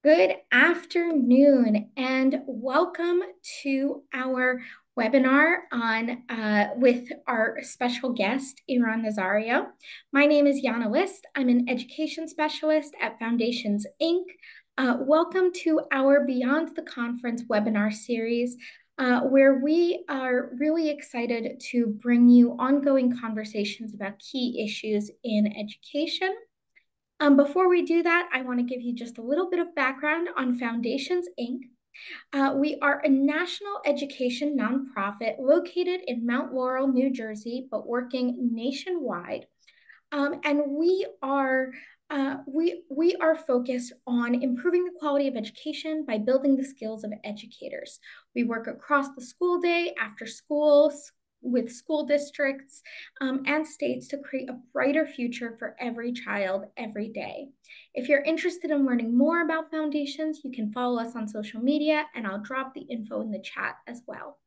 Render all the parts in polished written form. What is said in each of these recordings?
Good afternoon and welcome to our webinar on with our special guest, Iran Nazario. My name is Yana List. I'm an education specialist at Foundations, Inc. Welcome to our Beyond the Conference webinar series, where we are really excited to bring you ongoing conversations about key issues in education. Before we do that, I want to give you just a little bit of background on Foundations, Inc. We are a national education nonprofit located in Mount Laurel, New Jersey, but working nationwide. And we are focused on improving the quality of education by building the skills of educators. We work across the school day, after school, with school districts and states to create a brighter future for every child every day. If you're interested in learning more about Foundations, you can follow us on social media, and I'll drop the info in the chat as well.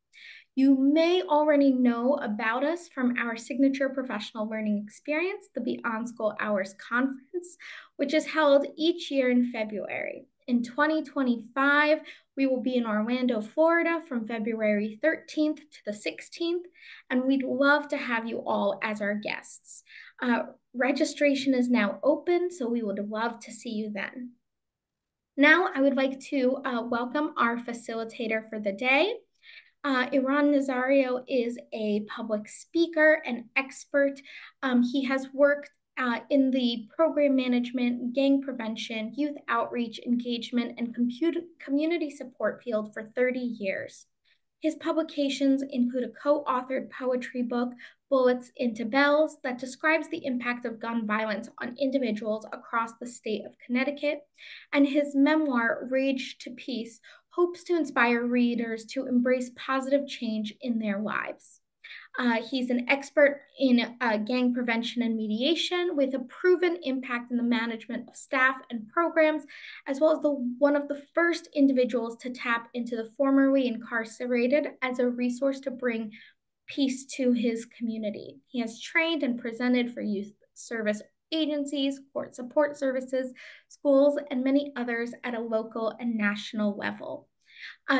You may already know about us from our signature professional learning experience, the Beyond School Hours Conference, which is held each year in February. In 2025, we will be in Orlando, Florida from February 13th to the 16th, and we'd love to have you all as our guests. Registration is now open, so we would love to see you then. Now, I would like to welcome our facilitator for the day. Iran Nazario is a public speaker and expert. He has worked in the program management, gang prevention, youth outreach, engagement, and community support field for 30 years. His publications include a co-authored poetry book, Bullets into Bells, that describes the impact of gun violence on individuals across the state of Connecticut, and his memoir, Rage to Peace, hopes to inspire readers to embrace positive change in their lives. He's an expert in gang prevention and mediation with a proven impact in the management of staff and programs, as well as one of the first individuals to tap into the formerly incarcerated as a resource to bring peace to his community. He has trained and presented for youth service agencies, court support services, schools, and many others at a local and national level.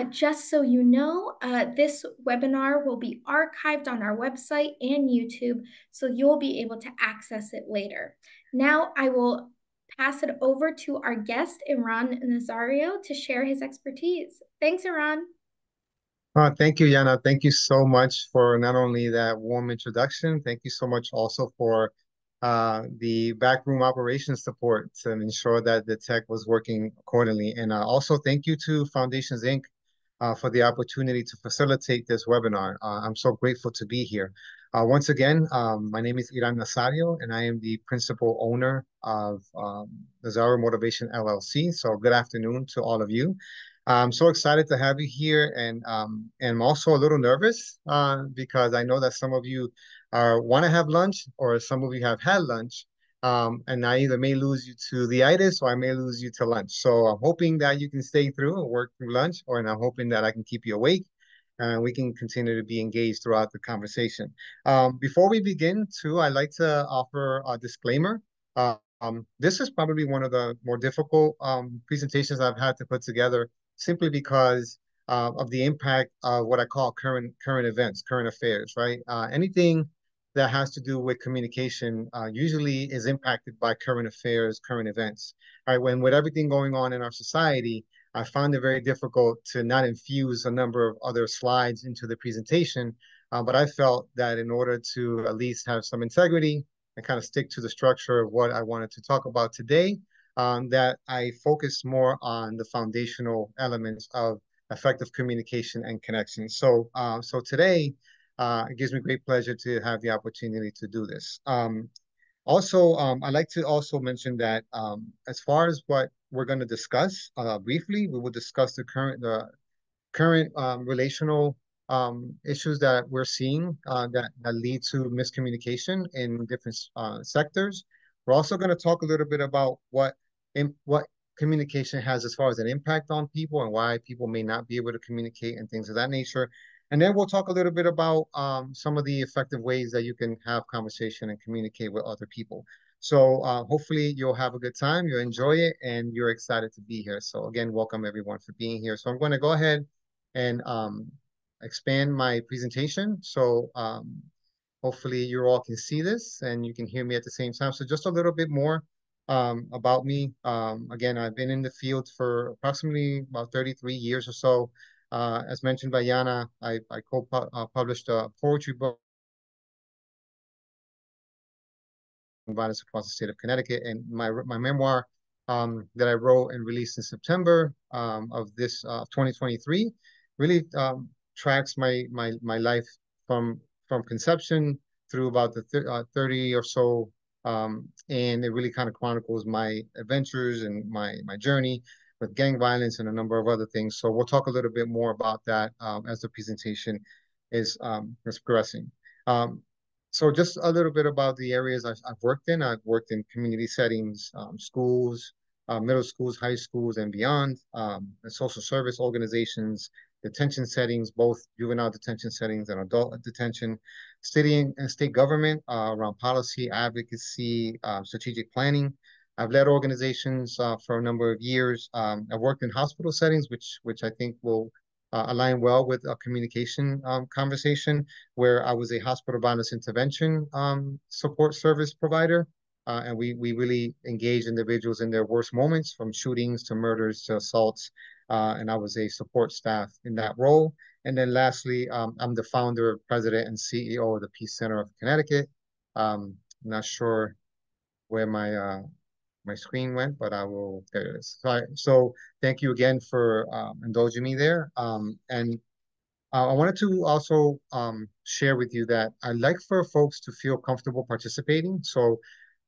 Just so you know, this webinar will be archived on our website and YouTube, so you'll be able to access it later. Now I will pass it over to our guest, Iran Nazario, to share his expertise. Thanks, Iran. Thank you, Yana. Thank you so much for not only that warm introduction, thank you so much also for the backroom operations support to ensure that the tech was working accordingly. And also thank you to Foundations Inc. For the opportunity to facilitate this webinar. I'm so grateful to be here. Once again, my name is Iran Nazario, and I am the principal owner of Nazario Motivation LLC. So good afternoon to all of you. I'm so excited to have you here, and I'm also a little nervous because I know that some of you want to have lunch, or some of you have had lunch, and I either may lose you to the itis or I may lose you to lunch. So I'm hoping that you can stay through and work through lunch, and I'm hoping that I can keep you awake and we can continue to be engaged throughout the conversation. Before we begin, too, I'd like to offer a disclaimer. This is probably one of the more difficult presentations I've had to put together, simply because of the impact of what I call current events, current affairs, right? Anything that has to do with communication usually is impacted by current affairs, current events. Right? When with everything going on in our society, I found it very difficult to not infuse a number of other slides into the presentation, but I felt that in order to at least have some integrity and kind of stick to the structure of what I wanted to talk about today, that I focus more on the foundational elements of effective communication and connection. So today, it gives me great pleasure to have the opportunity to do this. I'd like to also mention that as far as what we're going to discuss briefly, we will discuss the current relational issues that we're seeing that lead to miscommunication in different sectors. We're also going to talk a little bit about what communication has as far as an impact on people and why people may not be able to communicate and things of that nature. And then we'll talk a little bit about some of the effective ways that you can have conversation and communicate with other people. So hopefully you'll have a good time, you'll enjoy it, and you're excited to be here. So again, welcome everyone for being here. So I'm going to go ahead and expand my presentation. So hopefully you all can see this and you can hear me at the same time. So just a little bit more about me. Again, I've been in the field for approximately about 33 years or so. As mentioned by Yana, I co-published a poetry book, violence across the state of Connecticut, and my memoir that I wrote and released in September of this 2023 really tracks my life from from conception through about the 30 or so, and it really kind of chronicles my adventures and my journey with gang violence and a number of other things. So we'll talk a little bit more about that as the presentation is progressing. Um, so just a little bit about the areas I've worked in. I've worked in community settings, schools, middle schools, high schools, and beyond, and social service organizations, detention settings, both juvenile detention settings and adult detention, city and state government around policy, advocacy, strategic planning. I've led organizations for a number of years. I've worked in hospital settings, which I think will align well with a communication conversation, where I was a hospital violence intervention support service provider. And we really engage individuals in their worst moments, from shootings to murders to assaults. And I was a support staff in that role. And then lastly, I'm the founder, president, and CEO of the Peace Center of Connecticut. I'm not sure where my screen went, but I will, there it is. So thank you again for indulging me there. And I wanted to also share with you that I'd like for folks to feel comfortable participating. So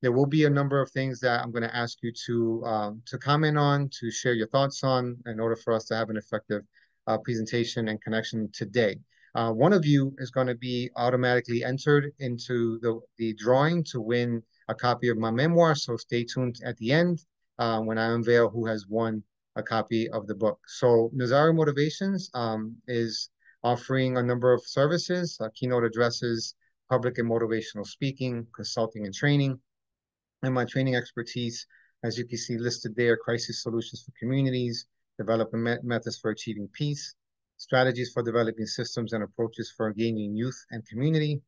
there will be a number of things that I'm going to ask you to comment on, to share your thoughts on, in order for us to have an effective presentation and connection today. One of you is going to be automatically entered into the drawing to win a copy of my memoir. So stay tuned at the end when I unveil who has won a copy of the book. So Nazario Motivations is offering a number of services, keynote addresses, public and motivational speaking, consulting and training. And my training expertise, as you can see listed there, crisis solutions for communities, development methods for achieving peace, strategies for developing systems and approaches for engaging youth and community,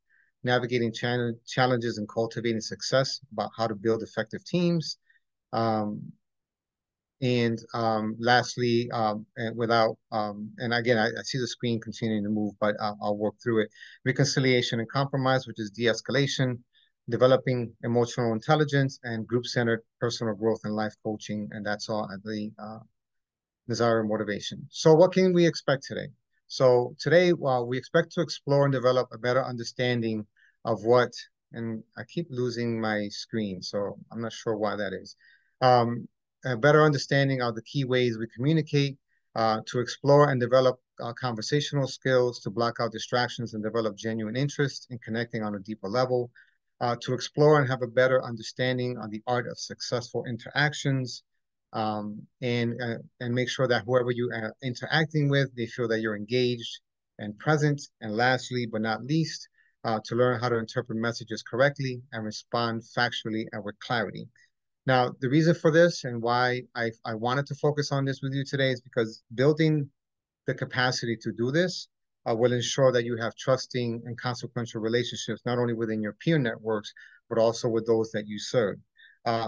navigating challenges and cultivating success, about how to build effective teams, um, and lastly, and again, I see the screen continuing to move, but I'll work through it. Reconciliation and compromise, which is de-escalation, developing emotional intelligence, and group-centered personal growth and life coaching. And that's all at the Nazario Motivation. So what can we expect today? So today, we expect to explore and develop a better understanding of what, and I keep losing my screen, so I'm not sure why that is. A better understanding of the key ways we communicate, to explore and develop conversational skills, to block out distractions and develop genuine interest in connecting on a deeper level, to explore and have a better understanding on the art of successful interactions, and make sure that whoever you are interacting with, they feel that you're engaged and present. And lastly, but not least, to learn how to interpret messages correctly and respond factually and with clarity. Now, the reason for this and why I wanted to focus on this with you today is because building the capacity to do this will ensure that you have trusting and consequential relationships, not only within your peer networks, but also with those that you serve.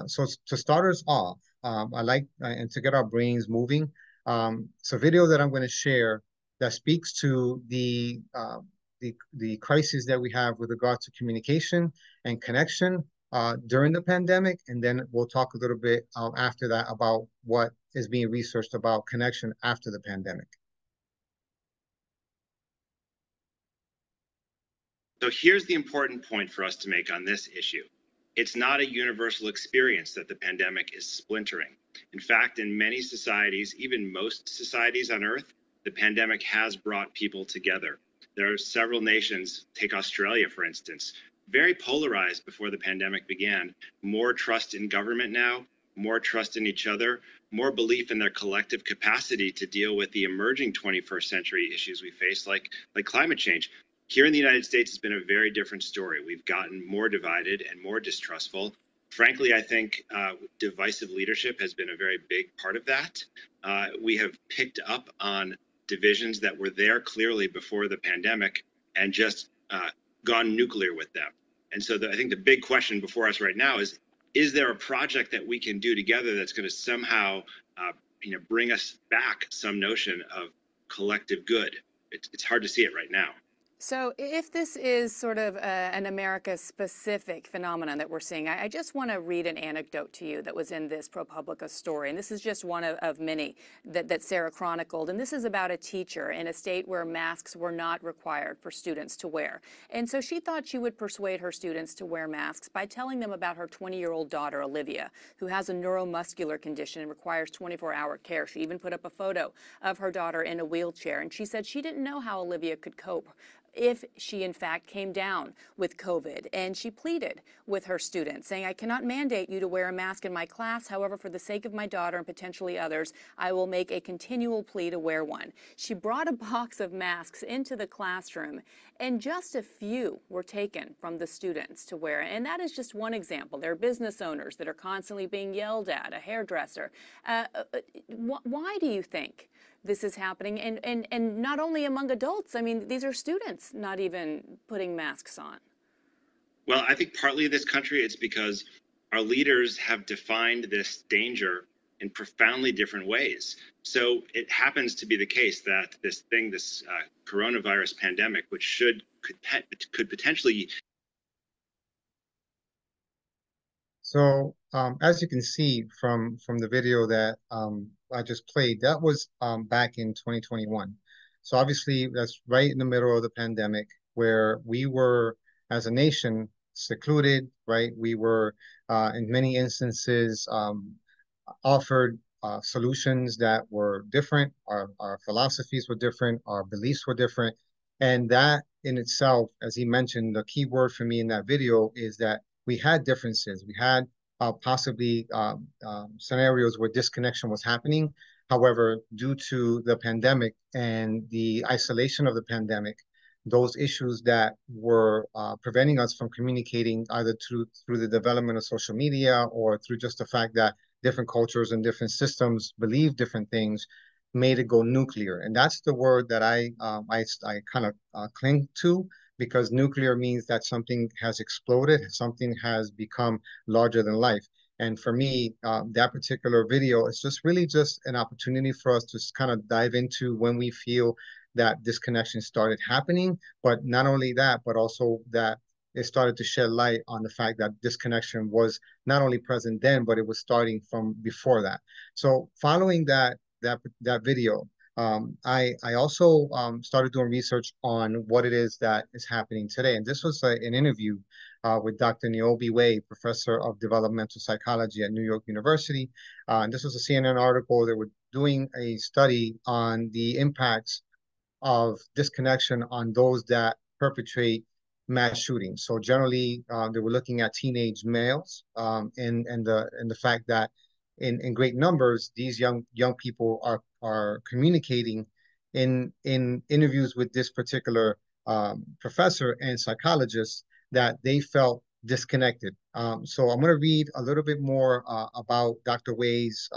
So to start us off, I like, and to get our brains moving, it's a video that I'm going to share that speaks to the crisis that we have with regard to communication and connection during the pandemic. And then we'll talk a little bit after that about what is being researched about connection after the pandemic. So here's the important point for us to make on this issue. It's not a universal experience that the pandemic is splintering. In fact, in many societies, even most societies on Earth, the pandemic has brought people together. There are several nations, take Australia for instance, very polarized before the pandemic began. More trust in government now, more trust in each other, more belief in their collective capacity to deal with the emerging 21st century issues we face, like climate change. Here in the United States, it's been a very different story. We've gotten more divided and more distrustful. Frankly, I think divisive leadership has been a very big part of that. We have picked up on divisions that were there clearly before the pandemic and just gone nuclear with them. And so I think the big question before us right now is there a project that we can do together that's going to somehow bring us back some notion of collective good? It's hard to see it right now. So if this is sort of an America-specific phenomenon that we're seeing, I just want to read an anecdote to you that was in this ProPublica story. And this is just one of many that Sarah chronicled. And this is about a teacher in a state where masks were not required for students to wear. And so she thought she would persuade her students to wear masks by telling them about her 20-year-old daughter, Olivia, who has a neuromuscular condition and requires 24-hour care. She even put up a photo of her daughter in a wheelchair. And she said she didn't know how Olivia could cope if she in fact came down with COVID. And she pleaded with her students, saying, I cannot mandate you to wear a mask in my class. However, for the sake of my daughter and potentially others, I will make a continual plea to wear one. She brought a box of masks into the classroom, and just a few were taken from the students to wear. And that is just one example. There are business owners that are constantly being yelled at, a hairdresser. Why do you think this is happening, and not only among adults? I mean, these are students not even putting masks on. Well, I think partly in this country it's because our leaders have defined this danger in profoundly different ways. So it happens to be the case that this coronavirus pandemic, which could potentially. So as you can see from the video that I just played, that was back in 2021. So obviously that's right in the middle of the pandemic, where we were, as a nation, secluded, right? We were in many instances offered solutions that were different. Our philosophies were different. Our beliefs were different. And that in itself, as he mentioned, the key word for me in that video is that we had differences. We had possibly scenarios where disconnection was happening. However, due to the pandemic and the isolation of the pandemic, those issues that were preventing us from communicating either through the development of social media or through just the fact that different cultures and different systems believe different things made it go nuclear. And that's the word that I kind of cling to, because nuclear means that something has exploded, something has become larger than life. And for me, that particular video is just really just an opportunity for us to kind of dive into when we feel that disconnection started happening, but not only that, but also that it started to shed light on the fact that disconnection was not only present then, but it was starting from before that. So following that video, I also started doing research on what it is that is happening today. And this was an interview with Dr. Niobe Way, professor of developmental psychology at New York University. And this was a CNN article. They were doing a study on the impacts of disconnection on those that perpetrate mass shootings. So generally, they were looking at teenage males, and the fact that in great numbers, these young people are communicating in interviews with this particular professor and psychologist that they felt disconnected. So I'm going to read a little bit more about Dr. Way's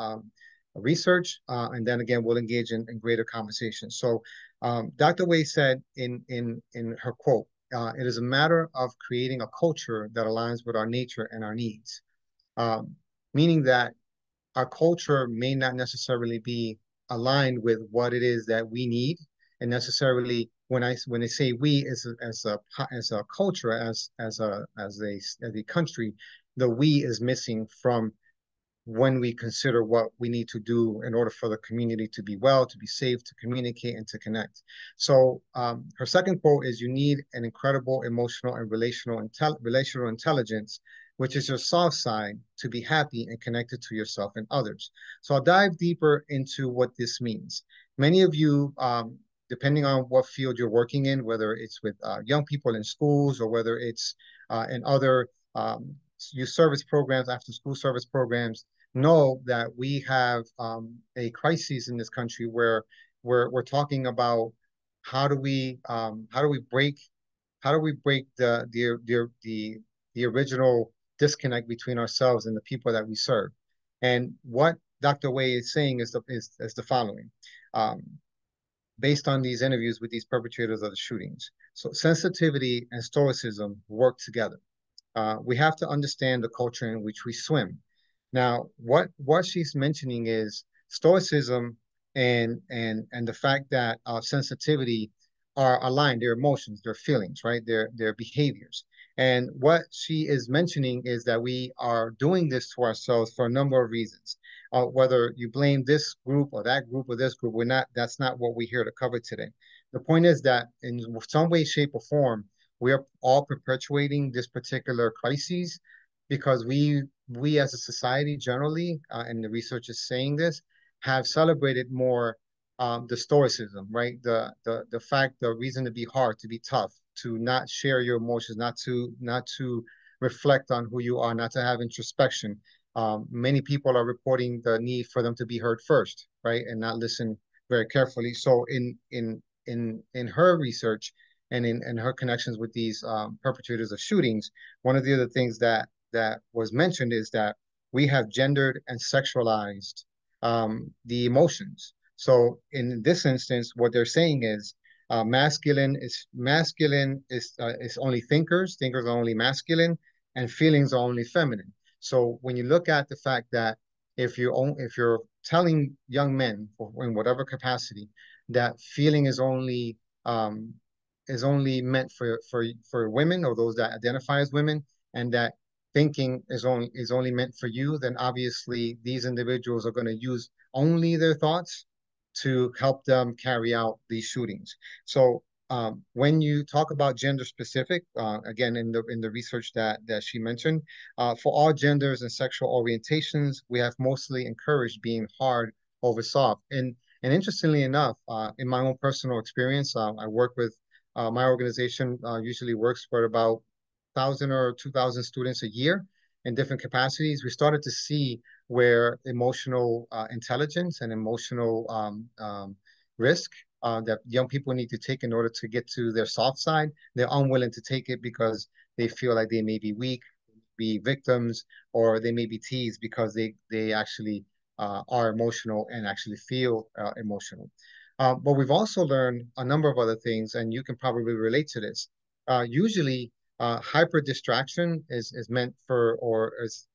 research, and then again we'll engage in greater conversation. So Dr. Way said in her quote, it is a matter of creating a culture that aligns with our nature and our needs, meaning that our culture may not necessarily be aligned with what it is that we need, and necessarily when I say we as a culture, as a country, the we is missing from when we consider what we need to do in order for the community to be well, to be safe, to communicate, and to connect. So her second quote is, you need an incredible emotional and relational intelligence, which is your soft side, to be happy and connected to yourself and others. So I'll dive deeper into what this means. Many of you, depending on what field you're working in, whether it's with young people in schools or whether it's in other youth service programs, after school service programs, know that we have a crisis in this country where we're talking about how do we break the original disconnect between ourselves and the people that we serve. And what Dr. Wei is saying is the following. Um, Based on these interviews with these perpetrators of the shootings. So sensitivity and stoicism work together. We have to understand the culture in which we swim. Now, what she's mentioning is stoicism and the fact that sensitivity are aligned, their emotions, their feelings, right? Their behaviors. And what she is mentioning is that we are doing this to ourselves for a number of reasons. Whether you blame this group or that group or this group, we're not. That's not what we're here to cover today. The point is that in some way, shape, or form, we are all perpetuating this particular crisis because we as a society generally, and the research is saying this, have celebrated more the stoicism, right? The fact, the reason to be hard, to be tough, to not share your emotions, not to reflect on who you are, not to have introspection. Many people are reporting the need for them to be heard first, right, and not listen very carefully. So in her research and in her connections with these perpetrators of shootings, one of the other things that was mentioned is that we have gendered and sexualized the emotions. So in this instance, what they're saying is masculine is only thinkers, thinkers are only masculine, and feelings are only feminine. So when you look at the fact that if you're telling young men in whatever capacity that feeling um, is only meant for women or those that identify as women, and that thinking is only meant for you, then obviously these individuals are going to use only their thoughts to help them carry out these shootings. So when you talk about gender specific, again in the research that she mentioned, for all genders and sexual orientations, we have mostly encouraged being hard over soft. And interestingly enough, in my own personal experience, I work with my organization usually works for about 1,000 or 2,000 students a year in different capacities. We started to see where emotional intelligence and emotional risk that young people need to take in order to get to their soft side, they're unwilling to take it because they feel like they may be weak, be victims, or they may be teased because they actually are emotional and actually feel emotional. But we've also learned a number of other things, and you can probably relate to this. Usually, hyper distraction is meant for or is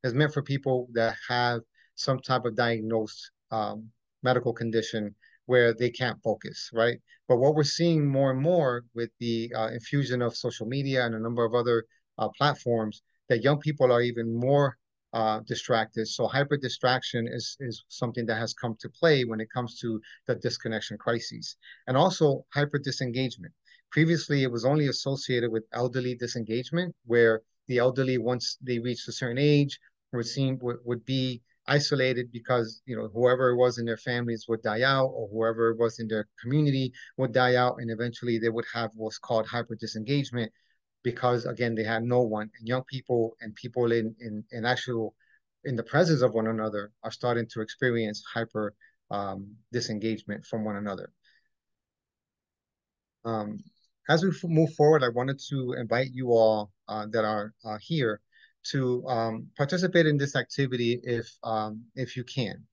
meant for people that have some type of diagnosed medical condition where they can't focus, right? But what we're seeing more and more with the infusion of social media and a number of other platforms, that young people are even more distracted. So hyper distraction is something that has come to play when it comes to the disconnection crises, and also hyper disengagement. Previously, it was only associated with elderly disengagement, where the elderly, once they reached a certain age, would be isolated because whoever it was in their families would die out, or whoever it was in their community would die out, and eventually they would have what's called hyper disengagement because again they had no one. And young people and people in actual in the presence of one another are starting to experience hyper disengagement from one another. Um, as we move forward, I wanted to invite you all that are here to participate in this activity if you can.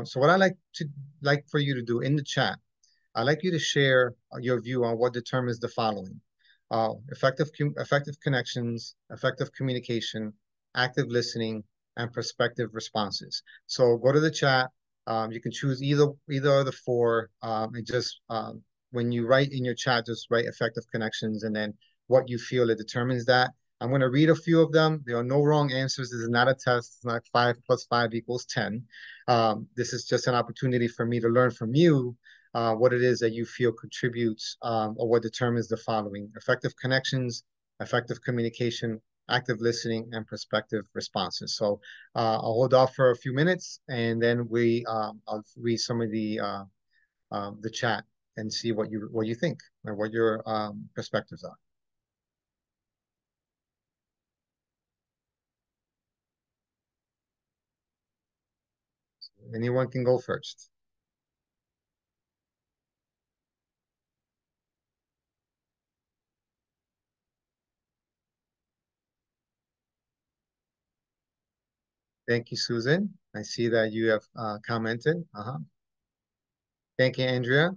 So what I like for you to do in the chat, I'd like you to share your view on what determines the following: effective connections, effective communication, active listening, and prospective responses. So go to the chat. You can choose either of the four, and just when you write in your chat, just write effective connections and then what you feel it determines that. I'm going to read a few of them. There are no wrong answers. This is not a test. It's not 5 + 5 = 10. This is just an opportunity for me to learn from you what it is that you feel contributes or what determines the following: effective connections, effective communication, active listening, and prospective responses. So I'll hold off for a few minutes, and then I'll read some of the chat and see what you think or what your perspectives are. Anyone can go first. Thank you, Susan. I see that you have commented. Thank you, Andrea.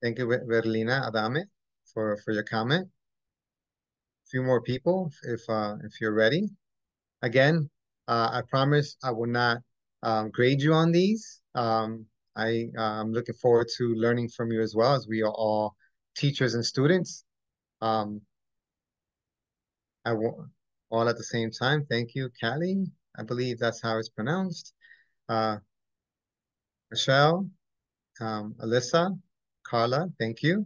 Thank you, Verlina Adame, for your comment. A few more people, if you're ready. Again, I promise I will not grade you on these. I'm looking forward to learning from you as well, as we are all teachers and students. Um, I will all at the same time. Thank you, Callie. I believe that's how it's pronounced. Uh, Michelle, Alyssa, Carla, thank you.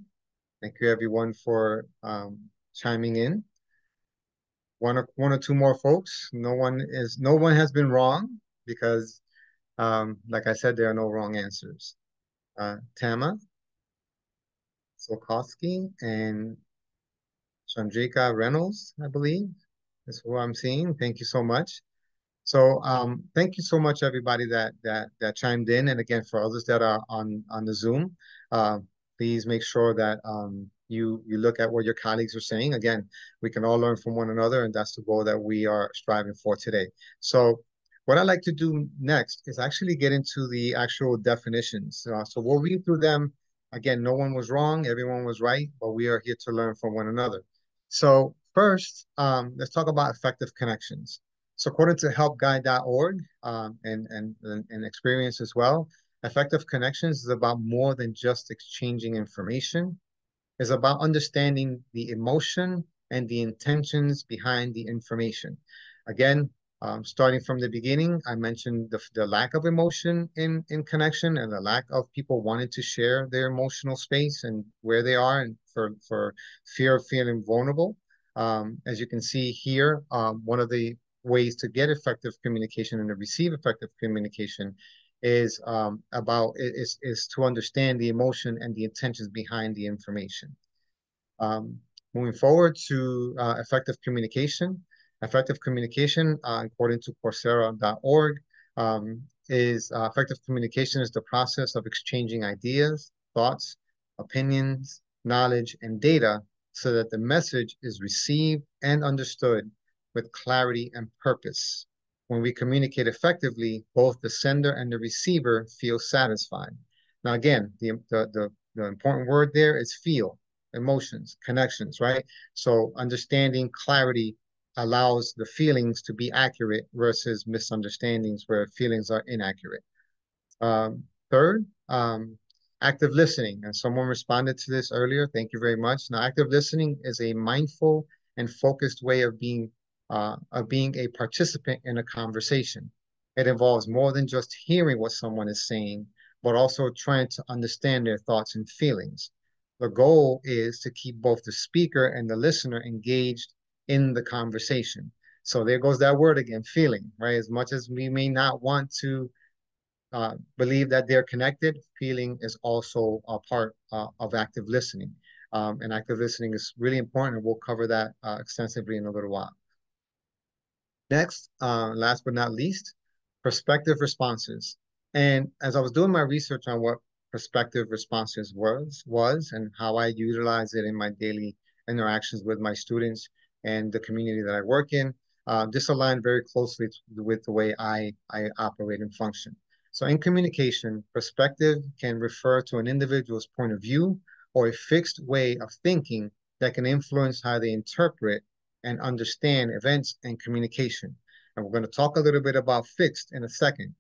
Thank you everyone for chiming in. One or two more folks. No one has been wrong because like I said, there are no wrong answers. Tama Solkowski and Chandrika Reynolds, I believe, is who I'm seeing. Thank you so much. So thank you so much, everybody that chimed in, and again for others that are on the Zoom, uh, please make sure that you look at what your colleagues are saying. Again, we can all learn from one another, and that's the goal that we are striving for today. So what I'd like to do next is actually get into the actual definitions. So we'll read through them. Again, no one was wrong, everyone was right, but we are here to learn from one another. So first, let's talk about effective connections. So according to helpguide.org and experience as well, effective connections is about more than just exchanging information. It's about understanding the emotion and the intentions behind the information. Again, starting from the beginning, I mentioned the lack of emotion in connection and the lack of people wanting to share their emotional space and where they are and for fear of feeling vulnerable. As you can see here, one of the ways to get effective communication and to receive effective communication is to understand the emotion and the intentions behind the information. Um, Moving forward to effective communication. Effective communication, according to Coursera.org, effective communication is the process of exchanging ideas, thoughts, opinions, knowledge, and data so that the message is received and understood with clarity and purpose. When we communicate effectively, both the sender and the receiver feel satisfied. Now, again, the important word there is feel, emotions, connections, right? So understanding clarity allows the feelings to be accurate versus misunderstandings where feelings are inaccurate. Third, active listening. And someone responded to this earlier. Thank you very much. Now, active listening is a mindful and focused way of being a participant in a conversation. It involves more than just hearing what someone is saying, but also trying to understand their thoughts and feelings. The goal is to keep both the speaker and the listener engaged in the conversation. So there goes that word again, feeling, right? As much as we may not want to believe that they're connected, feeling is also a part of active listening. And active listening is really important, and we'll cover that extensively in a little while. Next, last but not least, perspective responses. And as I was doing my research on what perspective responses was and how I utilize it in my daily interactions with my students and the community that I work in, this aligned very closely with the way I operate and function. So in communication, perspective can refer to an individual's point of view or a fixed way of thinking that can influence how they interpret and understand events and communication. And we're going to talk a little bit about fixed in a second,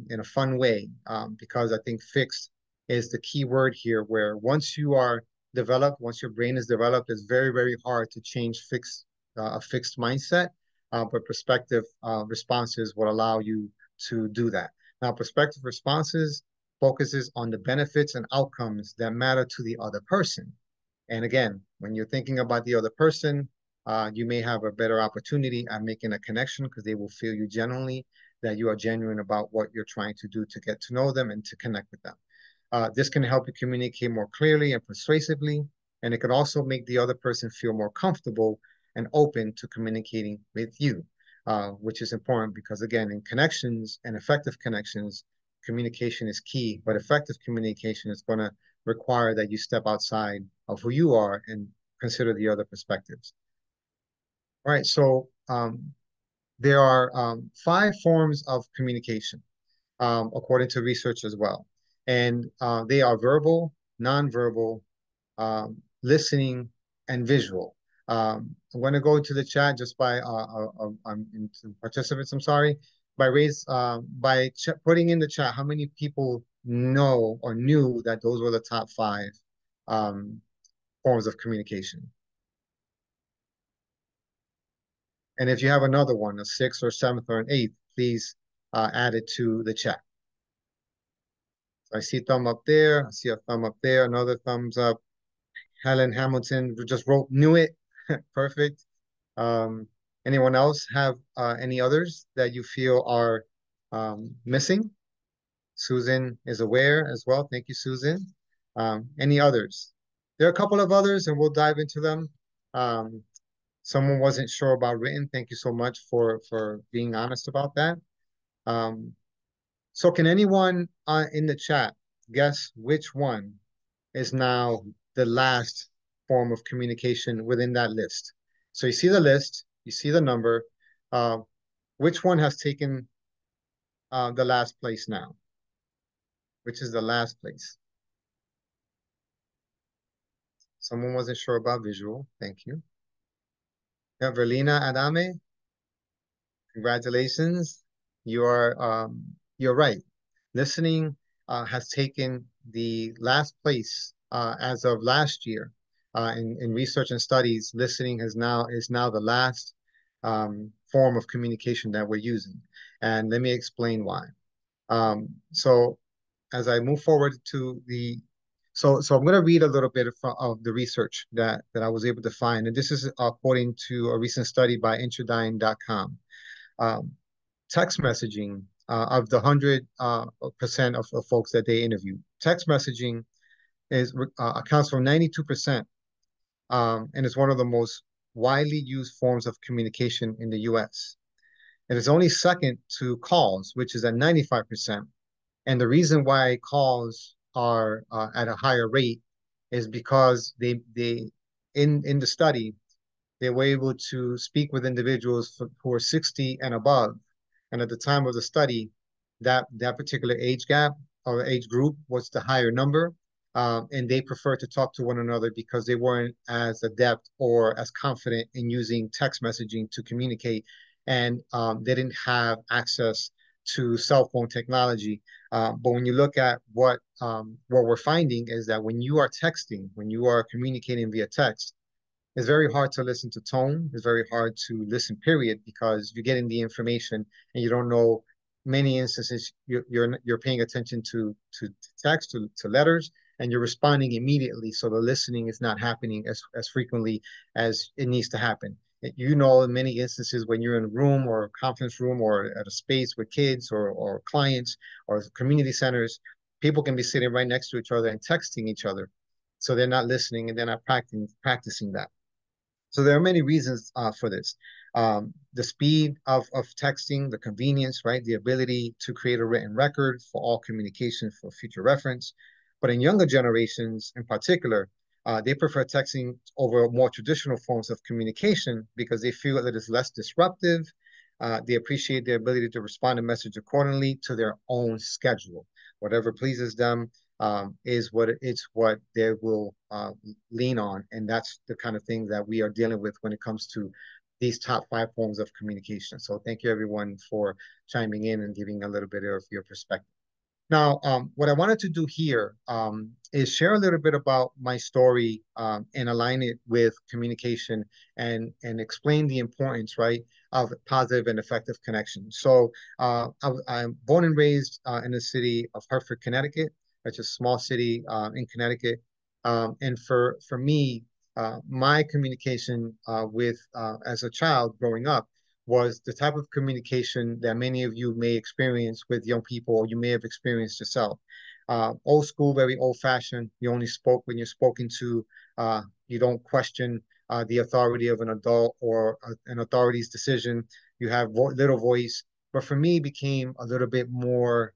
in a fun way, because I think fixed is the key word here, where once you are developed, once your brain is developed, it's very, very hard to change a fixed mindset, but perspective responses will allow you to do that. Now, perspective responses focuses on the benefits and outcomes that matter to the other person. And again, when you're thinking about the other person, you may have a better opportunity at making a connection because they will feel you genuinely, that you are genuine about what you're trying to do to get to know them and to connect with them. This can help you communicate more clearly and persuasively, and it can also make the other person feel more comfortable and open to communicating with you, which is important because, again, in connections and effective connections, communication is key, but effective communication is going to require that you step outside of who you are and consider the other perspectives. All right, so there are 5 forms of communication, according to research as well. And they are verbal, nonverbal, listening, and visual. I'm going to go to the chat just by into participants. I'm sorry, by putting in the chat how many people know or knew that those were the top 5 um, forms of communication. And if you have another one, a 6th or 7th or an 8th, please add it to the chat. So I see a thumb up there. I see a thumb up there. Another thumbs up. Helen Hamilton just wrote, knew it. Perfect. Um, Anyone else have any others that you feel are missing? Susan is aware as well. Thank you, Susan. Any others? There are a couple of others, and we'll dive into them. Um, Someone wasn't sure about written. Thank you so much for being honest about that. Um, so can anyone in the chat guess which one is now the last form of communication within that list? So you see the list, you see the number. Uh, which one has taken the last place now? Which is the last place? Someone wasn't sure about visual. Thank you. Yeah, Verlina Adame, congratulations. You're right. Listening has taken the last place as of last year in research and studies. Listening is now the last form of communication that we're using, and let me explain why. So as I move forward to so I'm going to read a little bit of the research that I was able to find, and this is according to a recent study by Introdyne.com. Um, Text messaging of the 100% of folks that they interviewed. Text messaging accounts for 92%, and is one of the most widely used forms of communication in the U.S. It is only second to calls, which is at 95%. And the reason why calls are at a higher rate is because they in the study they were able to speak with individuals who are 60 and above. And at the time of the study, that particular age gap or age group was the higher number. And they preferred to talk to one another because they weren't as adept or as confident in using text messaging to communicate. And they didn't have access to cell phone technology. But when you look at what we're finding is that when you are texting, when you are communicating via text, it's very hard to listen to tone. It's very hard to listen, period, because you're getting the information and you don't know. Many instances you're paying attention to text, to letters, and you're responding immediately. So the listening is not happening as frequently as it needs to happen. You know, in many instances when you're in a room or a conference room or at a space with kids or clients or community centers, people can be sitting right next to each other and texting each other. So they're not listening and they're not practicing that. So there are many reasons for this. The speed of texting, the convenience, right? The ability to create a written record for all communication for future reference. But in younger generations in particular, they prefer texting over more traditional forms of communication because they feel that it's less disruptive. They appreciate the ability to respond to message accordingly to their own schedule. Whatever pleases them, is what they will lean on, and that's the kind of thing that we are dealing with when it comes to these top 5 forms of communication. So thank you everyone for chiming in and giving a little bit of your perspective. Now, what I wanted to do here is share a little bit about my story and align it with communication and explain the importance, right, of positive and effective connection. So I'm born and raised in the city of Hartford, Connecticut. It's a small city in Connecticut. And for me, my communication with as a child growing up was the type of communication that many of you may experience with young people, or you may have experienced yourself. Old school, very old fashioned. You only spoke when you're spoken to. You don't question the authority of an adult or an authority's decision. You have little voice. But for me, it became a little bit more,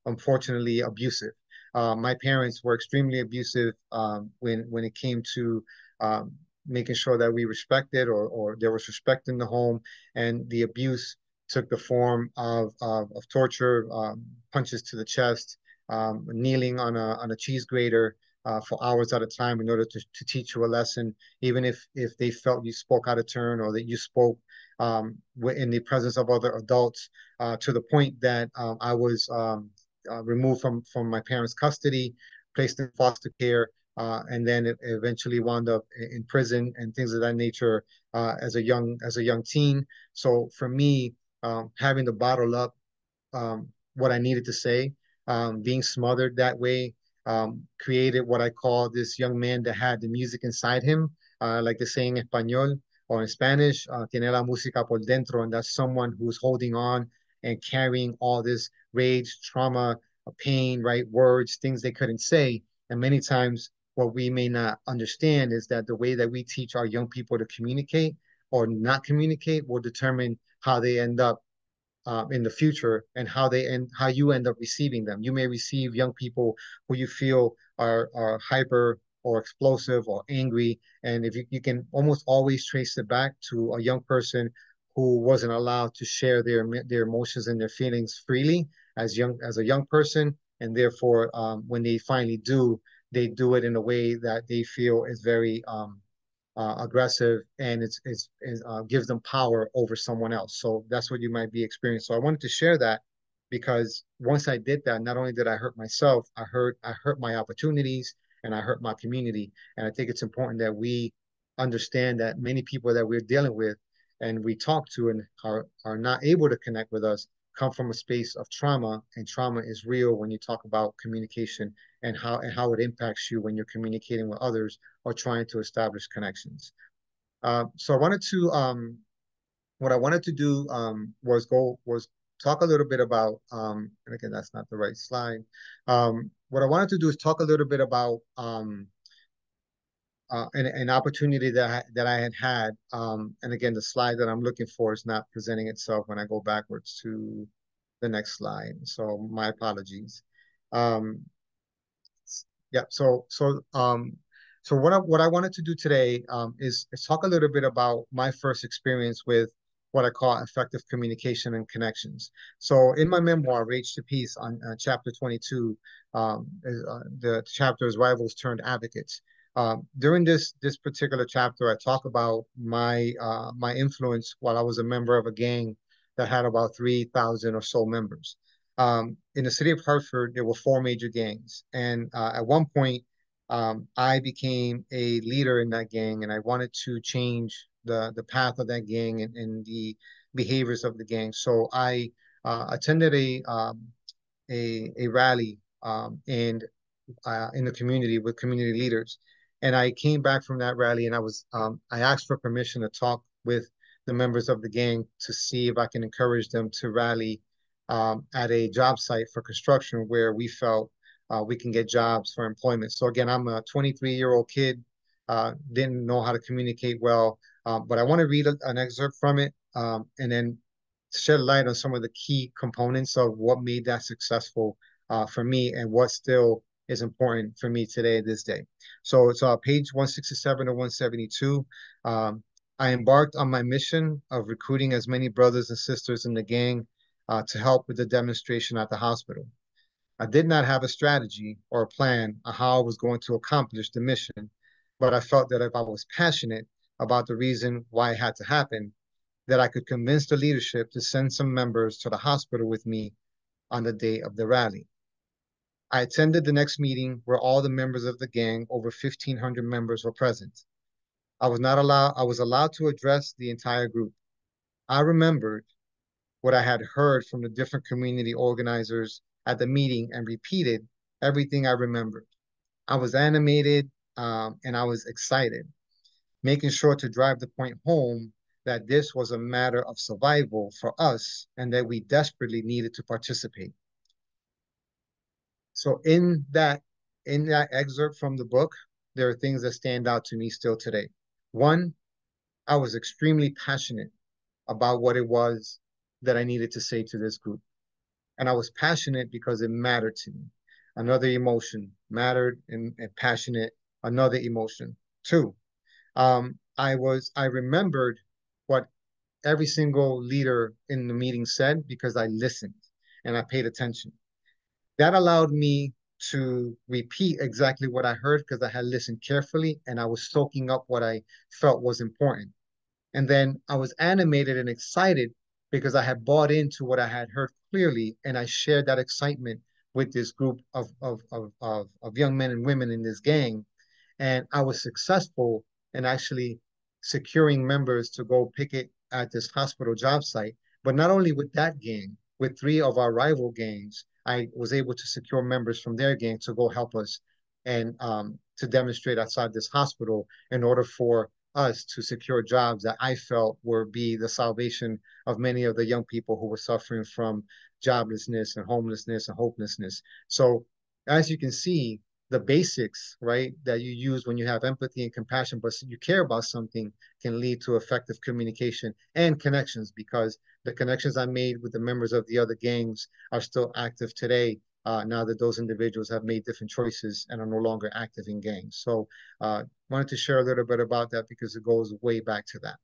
unfortunately, abusive. My parents were extremely abusive when it came to making sure that we respected or there was respect in the home, and the abuse took the form of torture, punches to the chest, kneeling on a cheese grater for hours at a time in order to teach you a lesson, even if they felt you spoke out of turn or that you spoke in the presence of other adults, to the point that I was removed from my parents' custody, placed in foster care, and then it eventually wound up in prison and things of that nature as a young teen. So for me, having to bottle up what I needed to say, being smothered that way, created what I call this young man that had the music inside him, like they say in Espanol or in Spanish, tiene la música por dentro, and that's someone who's holding on and carrying all this rage, trauma, pain, right? Words, things they couldn't say. And many times, what we may not understand is that the way that we teach our young people to communicate or not communicate will determine how they end up in the future and how you end up receiving them. You may receive young people who you feel are hyper or explosive or angry, and if you can almost always trace it back to a young person who wasn't allowed to share their emotions and their feelings freely as a young person, and therefore when they finally do, they do it in a way that they feel is very aggressive, and gives them power over someone else. So that's what you might be experiencing. So I wanted to share that because once I did that, not only did I hurt myself, I hurt my opportunities and I hurt my community. And I think it's important that we understand that many people that we're dealing with and we talk to and are not able to connect with us come from a space of trauma, and trauma is real when you talk about communication and how it impacts you when you're communicating with others or trying to establish connections. So I wanted to what I wanted to do was talk a little bit about and again that's not the right slide. What I wanted to do is talk a little bit about an opportunity that I had. And again, the slide that I'm looking for is not presenting itself when I go backwards to the next slide. So my apologies. Um, yeah. So what I wanted to do today is talk a little bit about my first experience with what I call effective communication and connections. So in my memoir, Rage to Peace, on chapter 22, the chapter is Rivals Turned Advocates. During this particular chapter, I talk about my influence while I was a member of a gang that had about 3,000 or so members. In the city of Hartford, there were four major gangs. And at one point, I became a leader in that gang, and I wanted to change the path of that gang and the behaviors of the gang. So I attended a rally and in the community with community leaders. And I came back from that rally, and I asked for permission to talk with the members of the gang to see if I can encourage them to rally at a job site for construction where we felt we can get jobs for employment. So again, I'm a 23-year-old kid, didn't know how to communicate well, but I want to read an excerpt from it and then shed light on some of the key components of what made that successful for me and what still is important for me today, this day. So it's page 167 to 172. I embarked on my mission of recruiting as many brothers and sisters in the gang to help with the demonstration at the hospital. I did not have a strategy or a plan on how I was going to accomplish the mission, but I felt that if I was passionate about the reason why it had to happen, that I could convince the leadership to send some members to the hospital with me on the day of the rally. I attended the next meeting where all the members of the gang, over 1,500 members, were present. I was allowed to address the entire group. I remembered what I had heard from the different community organizers at the meeting and repeated everything I remembered. I was animated and I was excited, making sure to drive the point home that this was a matter of survival for us and that we desperately needed to participate. So in that excerpt from the book, there are things that stand out to me still today. One, I was extremely passionate about what it was that I needed to say to this group. And I was passionate because it mattered to me. Another emotion mattered and passionate, another emotion. Two, I remembered what every single leader in the meeting said because I listened and I paid attention. That allowed me to repeat exactly what I heard because I had listened carefully and I was soaking up what I felt was important. And then I was animated and excited because I had bought into what I had heard clearly, and I shared that excitement with this group of young men and women in this gang. And I was successful in actually securing members to go picket at this hospital job site. But not only with that gang, with three of our rival gangs, I was able to secure members from their gang to go help us and to demonstrate outside this hospital in order for us to secure jobs that I felt would be the salvation of many of the young people who were suffering from joblessness and homelessness and hopelessness. So as you can see, the basics, right, that you use when you have empathy and compassion, but you care about something can lead to effective communication and connections because the connections I made with the members of the other gangs are still active today. Now that those individuals have made different choices and are no longer active in gangs. So wanted to share a little bit about that because it goes way back to that.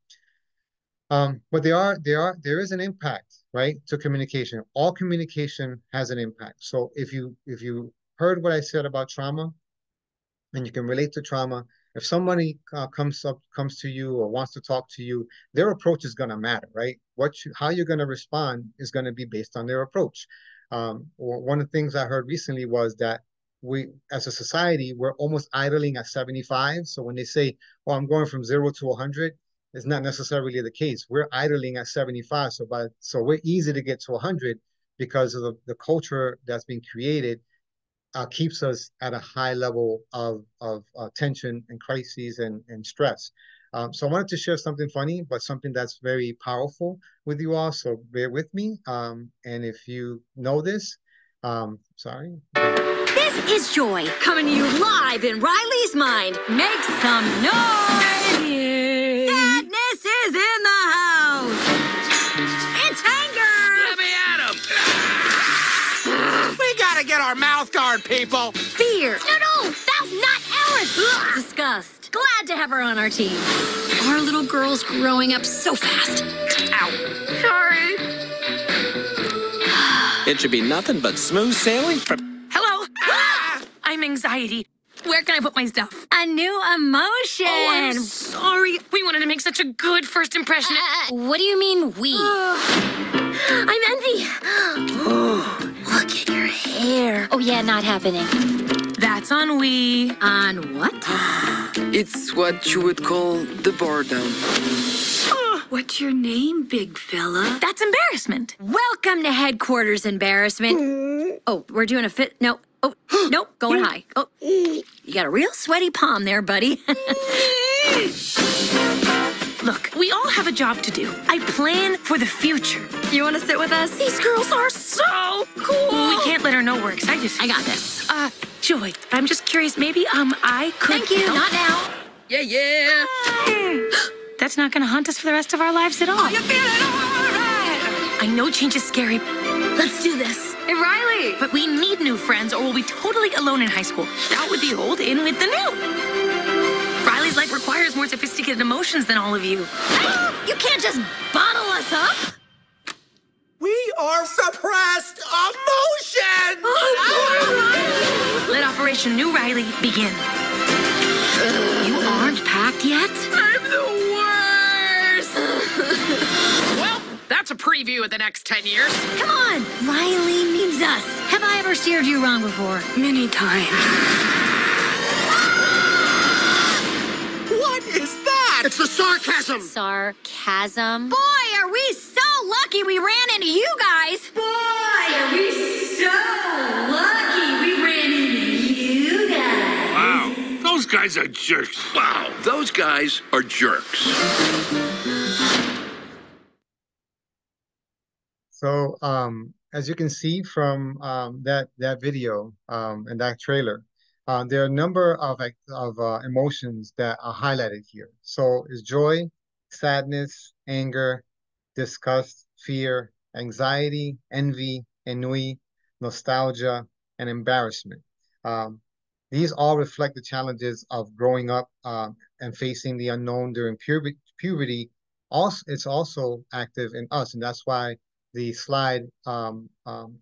But there is an impact, right, to communication. All communication has an impact. So if you heard what I said about trauma, and you can relate to trauma. If somebody comes to you or wants to talk to you, their approach is going to matter, right? How you're going to respond is going to be based on their approach. One of the things I heard recently was that we, as a society, we're almost idling at 75. So when they say, "Oh, I'm going from 0 to 100," it's not necessarily the case. We're idling at 75. So we're easy to get to 100 because of the culture that's been created keeps us at a high level of tension and crises and stress. So I wanted to share something funny, but something that's very powerful with you all. So bear with me. And if you know this, sorry. This is Joy coming to you live in Riley's mind. Make some noise! Sadness is in the house. It's anger. Let me at him. We gotta get our mouth guard, people. Fear. No, that's not ours. Disgust. Glad to have her on our team. Our little girl's growing up so fast. Ow. Sorry. It should be nothing but smooth sailing from... Hello. I'm anxiety. Where can I put my stuff? A new emotion. Oh, I'm sorry. We wanted to make such a good first impression. What do you mean, we? I'm envy. Look at your hair. Oh, yeah, not happening. That's on we. On what? It's what you would call the bar down. What's your name, big fella? That's embarrassment. Welcome to headquarters, embarrassment. Oh, we're doing a fit. No. Oh, nope, going high. Oh, you got a real sweaty palm there, buddy. Look, we all have a job to do. I plan for the future. You want to sit with us? These girls are so cool. We can't let her know we're excited. I got this. Joy, I'm just curious, maybe, I could... Thank you, not now. Yeah. That's not gonna haunt us for the rest of our lives at all. You feeling all right? I know change is scary, Let's do this. Hey, Riley! But we need new friends or we'll be totally alone in high school. Out with the old, in with the new. Riley's life requires more sophisticated emotions than all of you. You can't just bottle us up. We are suppressed emotions! Let Operation New Riley begin. You aren't packed yet? I'm the worst! Well, that's a preview of the next 10 years. Come on. Riley needs us. Have I ever steered you wrong before? Many times. What is that? It's the sarcasm. Sarcasm? Boy, are we so lucky we ran into you guys. Boy, are we so lucky we ran into you guys. Wow, those guys are jerks. Wow, those guys are jerks. So as you can see from that video and that trailer, there are a number of emotions that are highlighted here. So is joy, sadness, anger, disgust, fear, anxiety, envy, ennui, nostalgia, and embarrassment. These all reflect the challenges of growing up and facing the unknown during puberty. Also, it's also active in us, and that's why the slide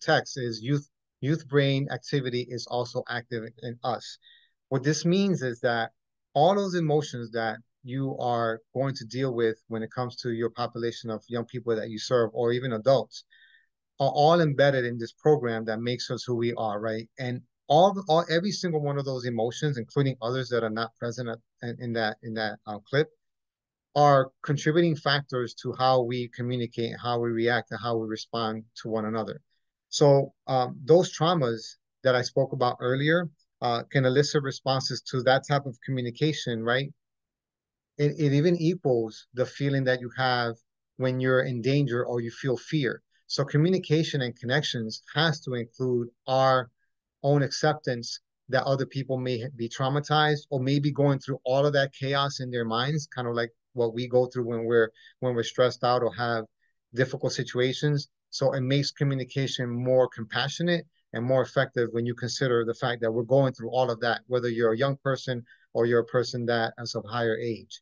text is youth brain activity is also active in us. What this means is that all those emotions that you are going to deal with when it comes to your population of young people that you serve, or even adults, are all embedded in this program that makes us who we are, right? And every single one of those emotions, including others that are not present in that clip, are contributing factors to how we communicate, how we react, and how we respond to one another. So those traumas that I spoke about earlier can elicit responses to that type of communication, right? It even equals the feeling that you have when you're in danger or you feel fear. So communication and connections has to include our own acceptance that other people may be traumatized or maybe going through all of that chaos in their minds, kind of like what we go through when we're stressed out or have difficult situations. So it makes communication more compassionate and more effective when you consider the fact that we're going through all of that, whether you're a young person or you're a person that is of higher age.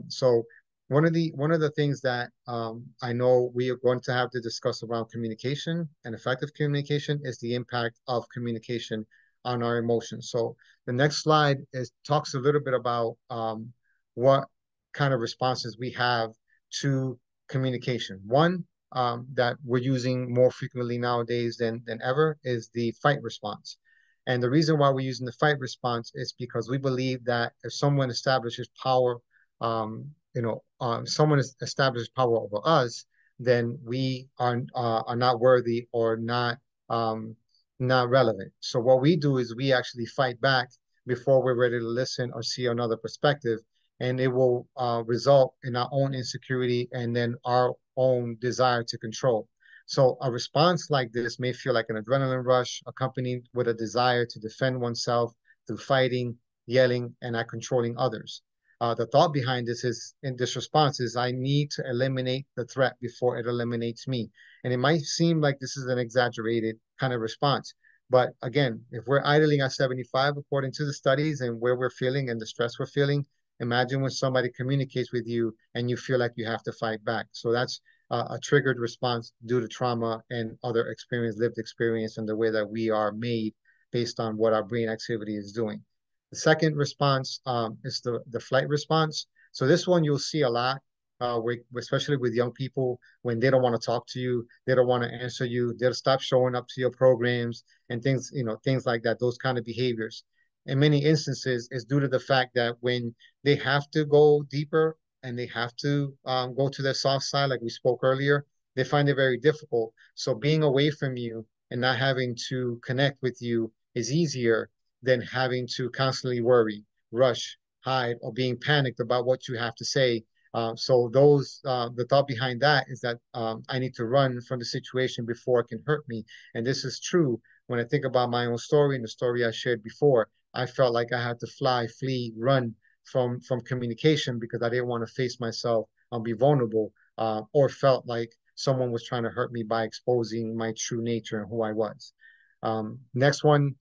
So one of the things that I know we are going to have to discuss around communication and effective communication is the impact of communication on our emotions. So the next slide talks a little bit about what kind of responses we have to communication. One that we're using more frequently nowadays than ever is the fight response. And the reason why we're using the fight response is because we believe that if someone establishes power, someone establishes power over us, then we are not worthy or not relevant. So what we do is we actually fight back before we're ready to listen or see another perspective, and it will result in our own insecurity and then our own desire to control. So a response like this may feel like an adrenaline rush, accompanied with a desire to defend oneself through fighting, yelling, and not controlling others. The thought behind this is, in this response, is I need to eliminate the threat before it eliminates me. And it might seem like this is an exaggerated kind of response. But again, if we're idling at 75, according to the studies and where we're feeling and the stress we're feeling, imagine when somebody communicates with you and you feel like you have to fight back. So that's a triggered response due to trauma and other lived experience, and the way that we are made based on what our brain activity is doing. The second response is the flight response. So this one you'll see a lot, especially with young people, when they don't want to talk to you, they don't want to answer you, they'll stop showing up to your programs and things like that, those kind of behaviors. In many instances, it's due to the fact that when they have to go deeper and they have to go to their soft side, like we spoke earlier, they find it very difficult. So being away from you and not having to connect with you is easier than having to constantly worry, rush, hide, or being panicked about what you have to say. The thought behind that is that I need to run from the situation before it can hurt me. And this is true when I think about my own story and the story I shared before. I felt like I had to fly, flee, run from communication because I didn't want to face myself and be vulnerable, or felt like someone was trying to hurt me by exposing my true nature and who I was. Next one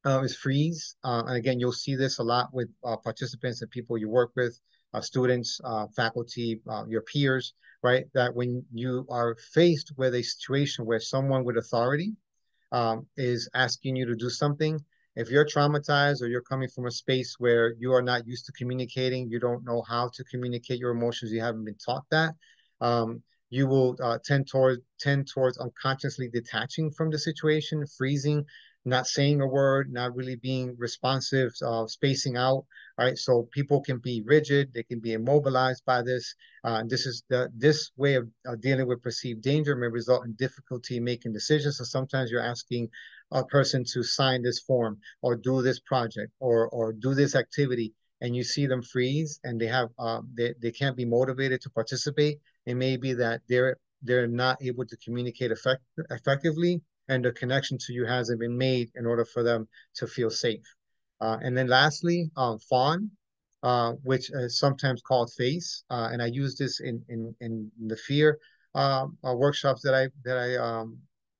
is freeze. And again, you'll see this a lot with participants and people you work with, students, faculty, your peers, right? That when you are faced with a situation where someone with authority is asking you to do something, if you're traumatized or you're coming from a space where you are not used to communicating, you don't know how to communicate your emotions, you haven't been taught that, you will tend towards unconsciously detaching from the situation, freezing, not saying a word, not really being responsive, spacing out. All right, so people can be rigid, they can be immobilized by this. This way of dealing with perceived danger may result in difficulty making decisions. So sometimes you're asking a person to sign this form or do this project or do this activity, and you see them freeze and they can't be motivated to participate. It may be that they're not able to communicate effectively, and the connection to you hasn't been made in order for them to feel safe. And then lastly, fawn, which is sometimes called face, and I use this in the fear workshops that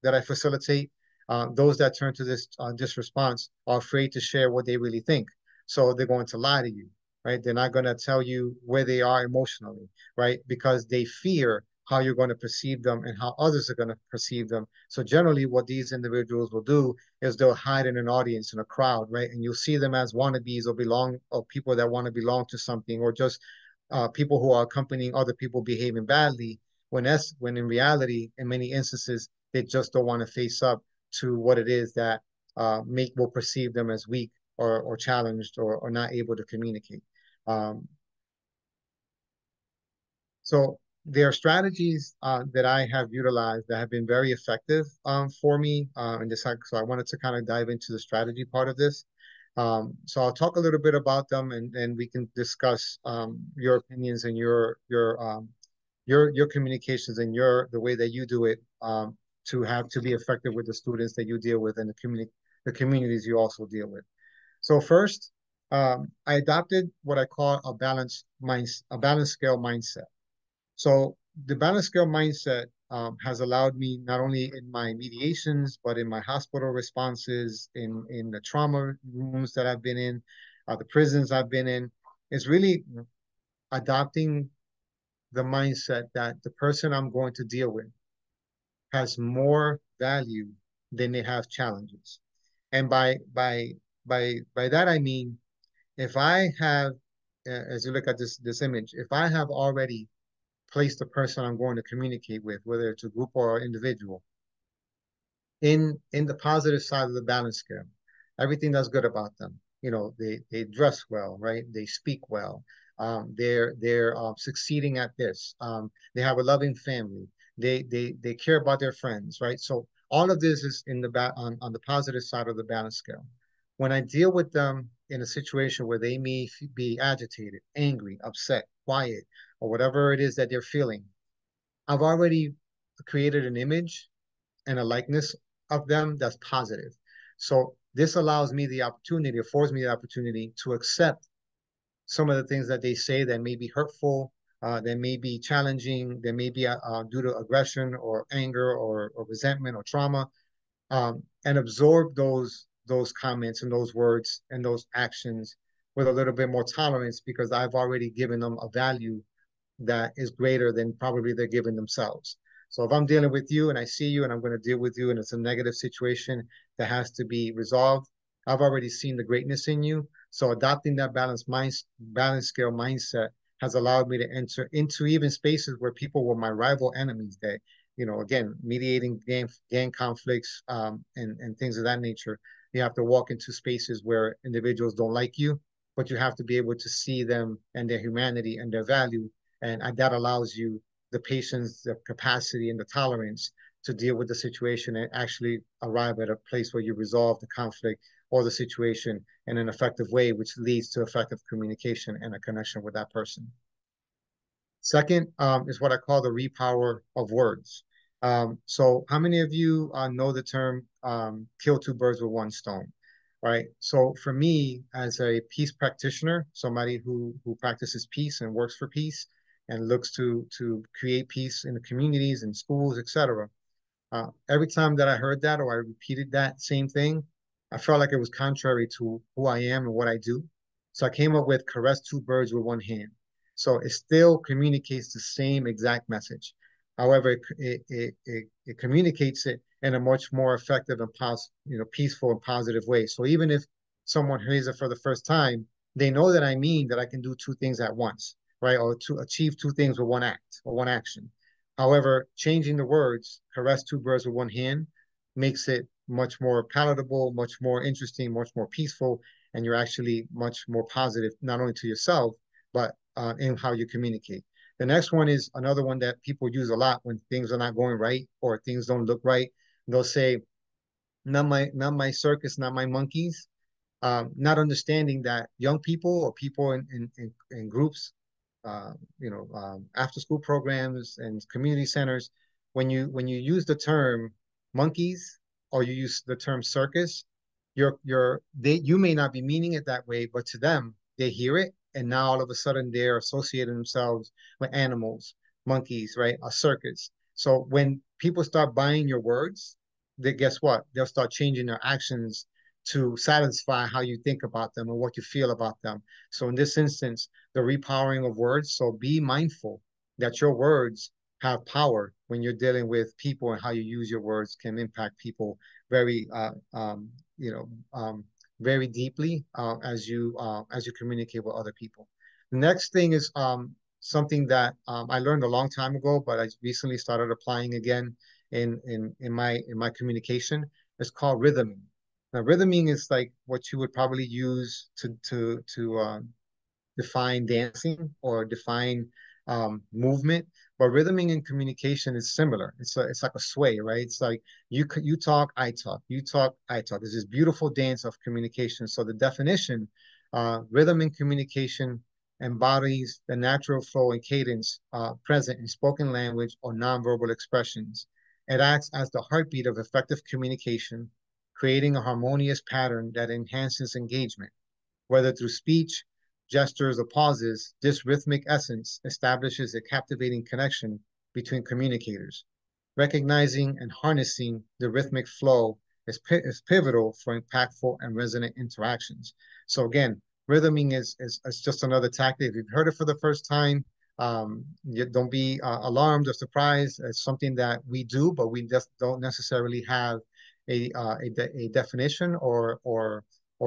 I facilitate. Those that turn to this response are afraid to share what they really think. So they're going to lie to you, right? They're not going to tell you where they are emotionally, right? Because they fear how you're going to perceive them and how others are going to perceive them. So generally what these individuals will do is they'll hide in an audience, in a crowd, right? And you'll see them as wannabes or people that want to belong to something, or just people who are accompanying other people behaving badly, when in reality, in many instances, they just don't want to face up to what it is that will perceive them as weak or challenged or not able to communicate. Um, so there are strategies that I have utilized that have been very effective for me. So I wanted to kind of dive into the strategy part of this. So I'll talk a little bit about them, and we can discuss your opinions and your communications and the way that you do it to be effective with the students that you deal with and the communities you also deal with. So first, I adopted what I call a balance scale mindset. So the balance scale mindset has allowed me, not only in my mediations, but in my hospital responses, in the trauma rooms that I've been in, the prisons I've been in, is really adopting the mindset that the person I'm going to deal with has more value than they have challenges. And by that I mean, if I have, as you look at this image, if I have already placed the person I'm going to communicate with, whether it's a group or an individual, in the positive side of the balance scale, everything that's good about them. You know, they dress well, right? They speak well. They're succeeding at this. They have a loving family. They care about their friends, right? So all of this is on the positive side of the balance scale. When I deal with them in a situation where they may be agitated, angry, upset, quiet, or whatever it is that they're feeling, I've already created an image and a likeness of them that's positive. So this affords me the opportunity to accept some of the things that they say that may be hurtful, that may be challenging, that may be due to aggression or anger or resentment or trauma, and absorb those comments and those words and those actions with a little bit more tolerance, because I've already given them a value that is greater than probably they're giving themselves. So if I'm dealing with you and I see you and I'm going to deal with you and it's a negative situation that has to be resolved, I've already seen the greatness in you. So adopting that balance scale mindset has allowed me to enter into even spaces where people were my rival enemies. That, you know, again, mediating gang conflicts and things of that nature. You have to walk into spaces where individuals don't like you, but you have to be able to see them and their humanity and their value, and that allows you the patience, the capacity, and the tolerance to deal with the situation and actually arrive at a place where you resolve the conflict or the situation in an effective way, which leads to effective communication and a connection with that person. Second is what I call the repower of words. So how many of you know the term kill two birds with one stone? Right. So for me, as a peace practitioner, somebody who practices peace and works for peace and looks to create peace in the communities and schools, etc. Every time that I heard that or I repeated that same thing, I felt like it was contrary to who I am and what I do. So I came up with caress two birds with one hand. So it still communicates the same exact message. However, it communicates it in a much more effective and peaceful and positive way. So even if someone hears it for the first time, they know that I mean that I can do two things at once, right? Or to achieve two things with one act or one action. However, changing the words, caress two birds with one hand, makes it much more palatable, much more interesting, much more peaceful, and you're actually much more positive, not only to yourself, but in how you communicate. The next one is another one that people use a lot when things are not going right or things don't look right. They'll say, not my circus, not my monkeys. Not understanding that young people or people in groups, after school programs and community centers, when you use the term monkeys or you use the term circus, you may not be meaning it that way, but to them they hear it, and now all of a sudden they're associating themselves with animals, monkeys, right? A circus. So when people start buying your words, they guess what? They'll start changing their actions to satisfy how you think about them and what you feel about them. So in this instance, the repowering of words. So be mindful that your words have power when you're dealing with people, and how you use your words can impact people very, you know, very deeply as you communicate with other people. The next thing is something that I learned a long time ago, but I recently started applying again in my communication. It's called rhythming. Now, rhythming is like what you would probably use to define dancing or define movement. But rhythming in communication is similar. It's like a sway, right? It's like you talk, I talk, you talk, I talk. There's this beautiful dance of communication. So the definition, rhythm in communication embodies the natural flow and cadence present in spoken language or nonverbal expressions. It acts as the heartbeat of effective communication, creating a harmonious pattern that enhances engagement. Whether through speech, gestures, or pauses, this rhythmic essence establishes a captivating connection between communicators. Recognizing and harnessing the rhythmic flow is pivotal for impactful and resonant interactions. So again, rhythming is just another tactic. If you've heard it for the first time, you don't be alarmed or surprised. It's something that we do, but we just don't necessarily have a definition or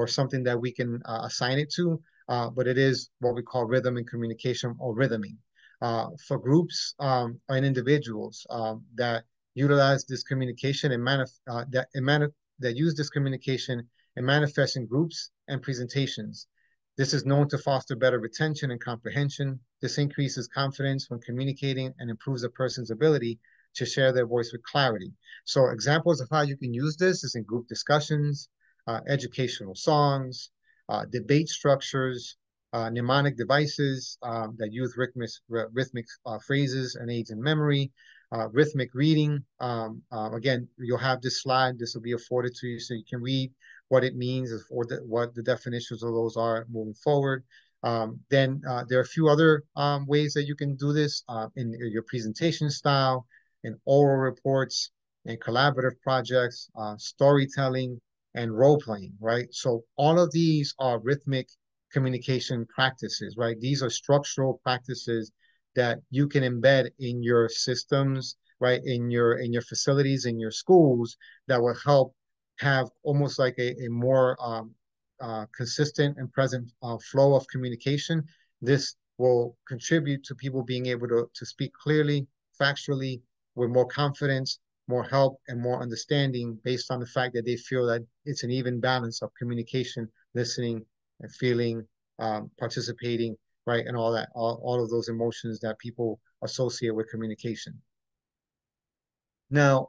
something that we can assign it to. But it is what we call rhythm and communication, or rhythming. For groups and individuals that utilize this communication and that use this communication and manifest in groups and presentations. This is known to foster better retention and comprehension. This increases confidence when communicating and improves a person's ability to share their voice with clarity. So examples of how you can use this is in group discussions, educational songs, debate structures, mnemonic devices that use rhythmic phrases and aids in memory, rhythmic reading. Again, you'll have this slide. This will be afforded to you so you can read what it means or what the definitions of those are moving forward. Then there are a few other ways that you can do this in your presentation style, in oral reports, in collaborative projects, storytelling, and role playing, right? So all of these are rhythmic communication practices, right? These are structural practices that you can embed in your systems, right? In your facilities, in your schools, that will help have almost like a more consistent and present flow of communication. This will contribute to people being able to speak clearly, factually, with more confidence, more help, and more understanding based on the fact that they feel that it's an even balance of communication, listening, and feeling, participating, right, and all that, all of those emotions that people associate with communication. Now,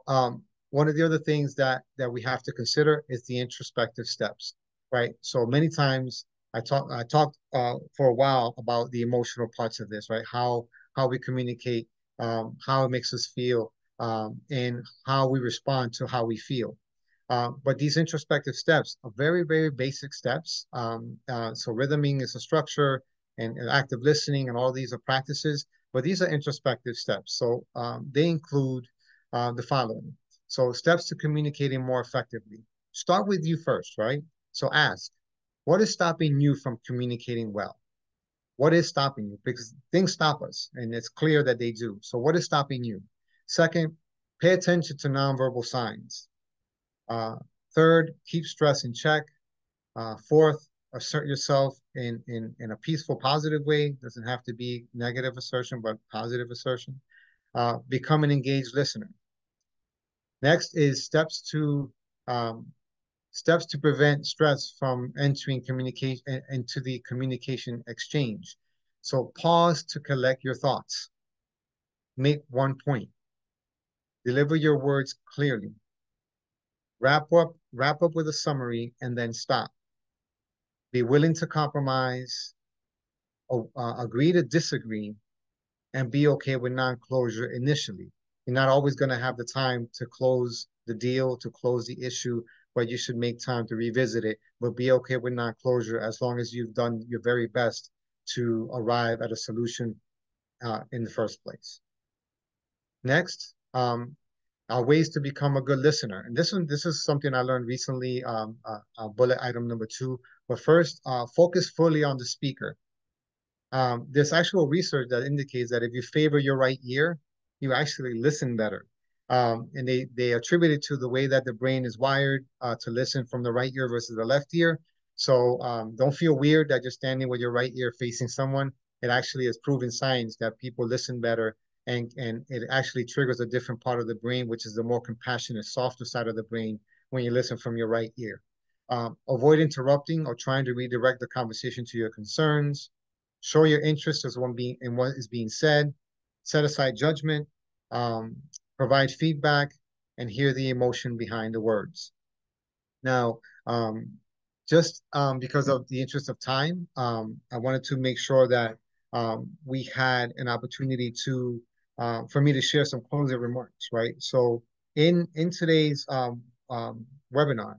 one of the other things that we have to consider is the introspective steps, right? So many times I talked for a while about the emotional parts of this, right? How we communicate, how it makes us feel, and how we respond to how we feel. But these introspective steps are very, very basic steps. So rhythming is a structure, and active listening, and all these are practices, but these are introspective steps. So they include the following. So steps to communicating more effectively. Start with you first, right? So ask, what is stopping you from communicating well? What is stopping you? Because things stop us, and it's clear that they do. So what is stopping you? Second, pay attention to nonverbal signs. Third, keep stress in check. Fourth, assert yourself in a peaceful, positive way. Doesn't have to be negative assertion, but positive assertion. Become an engaged listener. Next is steps to prevent stress from entering communication into the communication exchange. So pause to collect your thoughts. Make one point. Deliver your words clearly. Wrap up with a summary and then stop. Be willing to compromise, agree to disagree, and be okay with non-closure initially. You're not always going to have the time to close the deal, to close the issue, but you should make time to revisit it, but be okay with non-closure as long as you've done your very best to arrive at a solution in the first place. Next, Ways to become a good listener. And this is something I learned recently, bullet item number 2. But first, focus fully on the speaker. There's actual research that indicates that if you favor your right ear, you actually listen better. And they attribute it to the way that the brain is wired to listen from the right ear versus the left ear. So don't feel weird that you're standing with your right ear facing someone. It actually is proven science that people listen better, and it actually triggers a different part of the brain, which is the more compassionate, softer side of the brain when you listen from your right ear. Avoid interrupting or trying to redirect the conversation to your concerns. Show your interest as one being in what is being said. Set aside judgment. Um, Provide feedback and hear the emotion behind the words. Now, just because of the interest of time, I wanted to make sure that we had an opportunity to for me to share some closing remarks, right? So in today's webinar,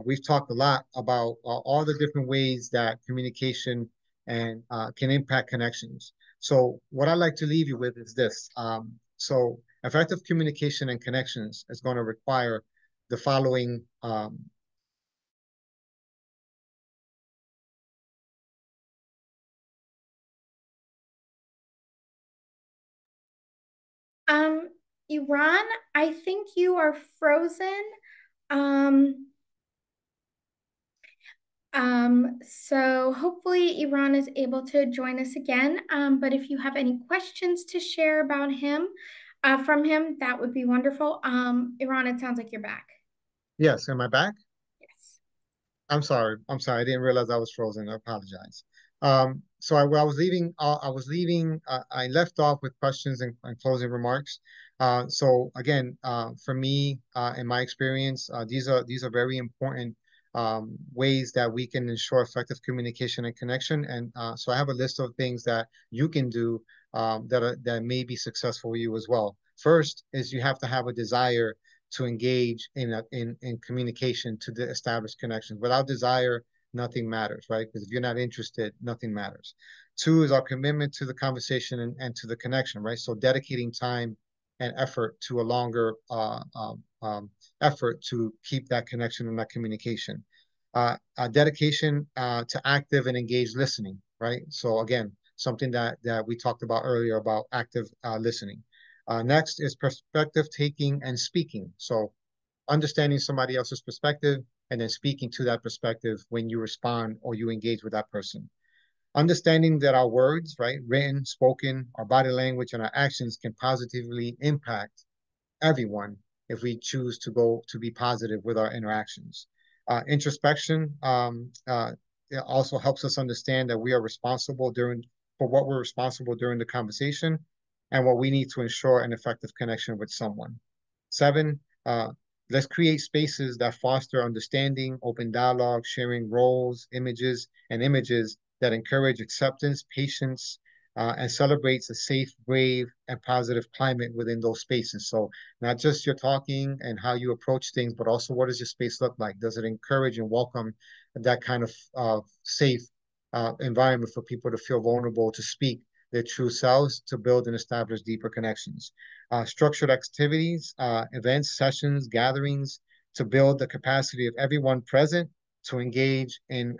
we've talked a lot about all the different ways that communication and can impact connections. So what I'd like to leave you with is this. So effective communication and connections is going to require the following Um, Iran, I think you are frozen. Um, so hopefully Iran is able to join us again. But if you have any questions to share about him, from him, that would be wonderful. Iran, it sounds like you're back. Yes, am I back? Yes. I'm sorry. I'm sorry. I didn't realize I was frozen. I apologize. So I was leaving. I left off with questions and closing remarks. So again, for me, in my experience, these are very important ways that we can ensure effective communication and connection. And so I have a list of things that you can do that may be successful for you as well. First is you have to have a desire to engage in communication to establish connections. Without desire, nothing matters, right? Because if you're not interested, nothing matters. 2 is our commitment to the conversation and to the connection, right? So dedicating time and effort to a longer effort to keep that connection and that communication. Dedication to active and engaged listening, right? So again, something that we talked about earlier about active listening. Next is perspective taking and speaking. So understanding somebody else's perspective and then speaking to that perspective when you respond or you engage with that person. Understanding that our words, right, written, spoken, our body language, and our actions can positively impact everyone if we choose to go to be positive with our interactions. Introspection it also helps us understand that we are responsible for what we're responsible during the conversation and what we need to ensure an effective connection with someone. 7, let's create spaces that foster understanding, open dialogue, sharing roles, images that encourage acceptance, patience, and celebrates a safe, brave, and positive climate within those spaces. So not just your talking and how you approach things, but also what does your space look like? Does it encourage and welcome that kind of safe environment for people to feel vulnerable to speak their true selves, to build and establish deeper connections? Structured activities, events, sessions, gatherings to build the capacity of everyone present to engage and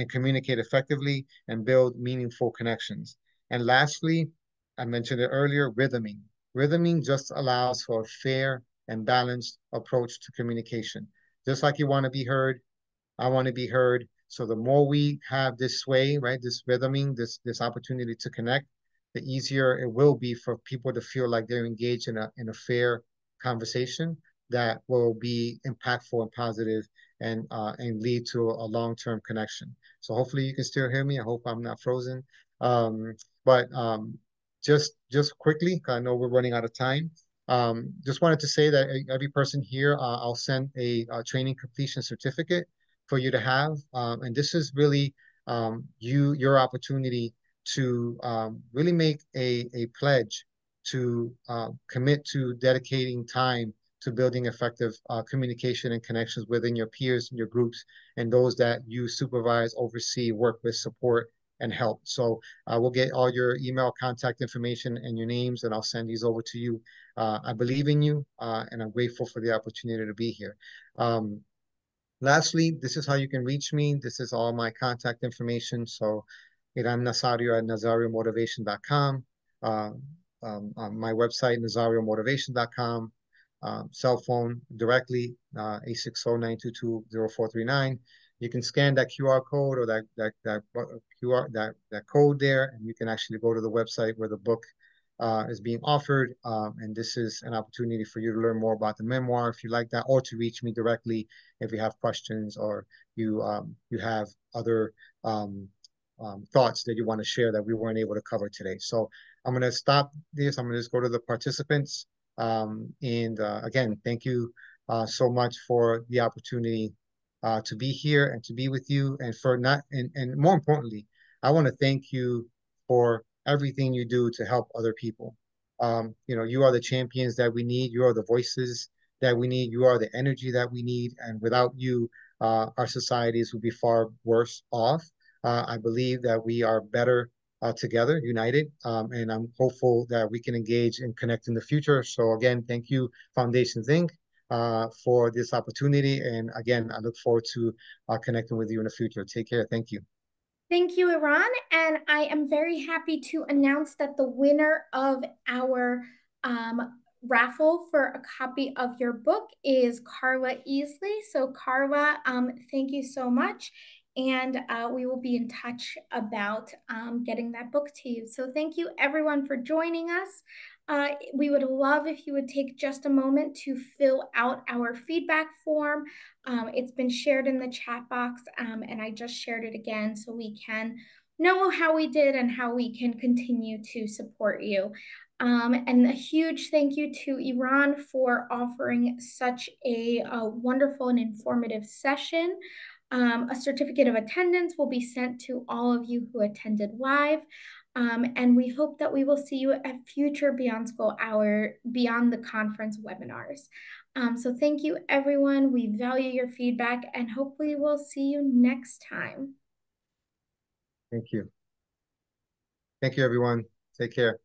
communicate effectively and build meaningful connections. And lastly, I mentioned it earlier, rhythming. Rhythming just allows for a fair and balanced approach to communication. Just like you want to be heard, I want to be heard. So the more we have this sway, right, this rhythming, this opportunity to connect, the easier it will be for people to feel like they're engaged in a fair conversation that will be impactful and positive and lead to a long-term connection. So hopefully you can still hear me. I hope I'm not frozen. Um, but just quickly, 'cause I know we're running out of time. Just wanted to say that every person here, I'll send a training completion certificate for you to have. And this is really your opportunity to really make a pledge to commit to dedicating time to building effective communication and connections within your peers and your groups and those that you supervise, oversee, work with, support, and help. So we'll get all your email contact information and your names, and I'll send these over to you. I believe in you, and I'm grateful for the opportunity to be here. Lastly, this is how you can reach me. This is all my contact information. So Iran Nazario at NazarioMotivation.com. My website, NazarioMotivation.com. Cell phone directly, 860-922-0439. You can scan that QR code or that code there, and you can actually go to the website where the book is being offered. And this is an opportunity for you to learn more about the memoir if you like that, or to reach me directly if you have questions or you have other thoughts that you want to share that we weren't able to cover today. So I'm going to stop this. I'm going to just go to the participants. Again, thank you so much for the opportunity to be here and to be with you, and more importantly, I want to thank you for everything you do to help other people. You are the champions that we need. You are the voices that we need. You are the energy that we need. And without you, our societies would be far worse off. I believe that we are better together, united, and I'm hopeful that we can engage and connect in the future. So again, thank you, Foundations Inc., for this opportunity. And again, I look forward to connecting with you in the future. Take care. Thank you. Thank you, Iran. And I am very happy to announce that the winner of our raffle for a copy of your book is Carla Easley. So Carla, thank you so much. And we will be in touch about getting that book to you. So thank you everyone for joining us. We would love if you would take just a moment to fill out our feedback form. It's been shared in the chat box, and I just shared it again so we can know how we did and how we can continue to support you. And a huge thank you to Iran for offering such a wonderful and informative session. A certificate of attendance will be sent to all of you who attended live. And we hope that we will see you at future Beyond School Hour, Beyond the Conference webinars. So thank you, everyone. We value your feedback, and hopefully we'll see you next time. Thank you. Thank you, everyone. Take care.